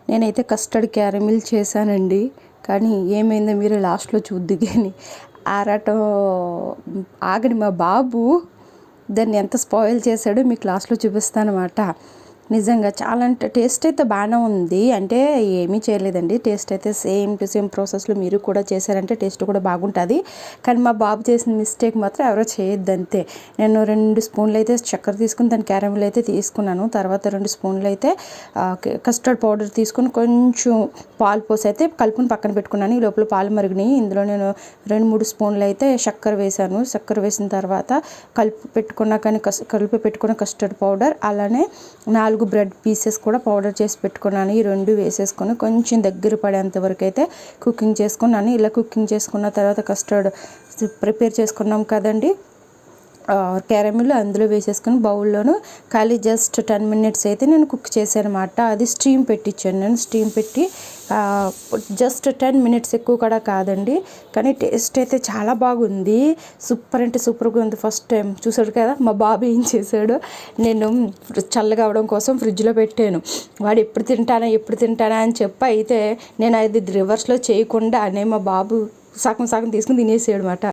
నేనైతే custard caramel చేశానండి. కానీ ఏమైందో మీరు లాస్ట్లో చూద్దు కానీ ఆరాటం ఆగని మా బాబు దాన్ని ఎంత స్పాయిల్ చేశాడో మీకు లాస్ట్లో చూపిస్తాను అన్నమాట. నిజంగా చాలా అంటే టేస్ట్ అయితే బాగానే ఉంది, అంటే ఏమీ చేయలేదండి. టేస్ట్ అయితే సేమ్ టు సేమ్ ప్రాసెస్లో మీరు కూడా చేశారంటే టేస్ట్ కూడా బాగుంటుంది. కానీ మా బాబు చేసిన మిస్టేక్ మాత్రం ఎవరో చేయొద్దు అంతే. నేను 2 స్పూన్లు అయితే చక్కెర తీసుకుని దాని క్యారమిల్ అయితే తీసుకున్నాను. తర్వాత 2 స్పూన్లు అయితే కస్టర్డ్ పౌడర్ తీసుకుని కొంచెం పాలు పోసి అయితే కలుపుని పక్కన పెట్టుకున్నాను. ఈ లోపల పాలు మరిగినాయి. ఇందులో నేను 2-3 స్పూన్లు అయితే చక్కెర వేసాను. చక్కెర వేసిన తర్వాత కలిపి పెట్టుకున్న కస్టర్డ్ పౌడర్, అలానే 4 బ్రెడ్ పీసెస్ కూడా పౌడర్ చేసి పెట్టుకున్నాను. ఈ 2 వేసేసుకొని కొంచెం దగ్గర పడేంత వరకు అయితే కుకింగ్ చేసుకున్నాను. ఇలా కుకింగ్ చేసుకున్న తర్వాత కస్టర్డ్ ప్రిపేర్ చేసుకున్నాం కదండి క్యారమిల్, అందులో వేసేసుకొని బౌల్లోను ఖాళీ జస్ట్ 10 మినిట్స్ అయితే నేను కుక్ చేశాను అనమాట. అది స్టీమ్ పెట్టించాను. నేను స్టీమ్ పెట్టి జస్ట్ 10 మినిట్స్, ఎక్కువ కూడా కాదండి. కానీ టేస్ట్ అయితే చాలా బాగుంది. సూపర్ అంటే సూపర్గా ఉంది. ఫస్ట్ టైం చూసాడు కదా మా బాబు ఏం చేశాడు. నేను చల్లగా అవడం కోసం ఫ్రిడ్జ్లో పెట్టాను. వాడు ఎప్పుడు తింటానా అని చెప్పి అయితే నేను అది రివర్స్లో చేయకుండా మా బాబు సగం తీసుకుని తినేసాడు అనమాట.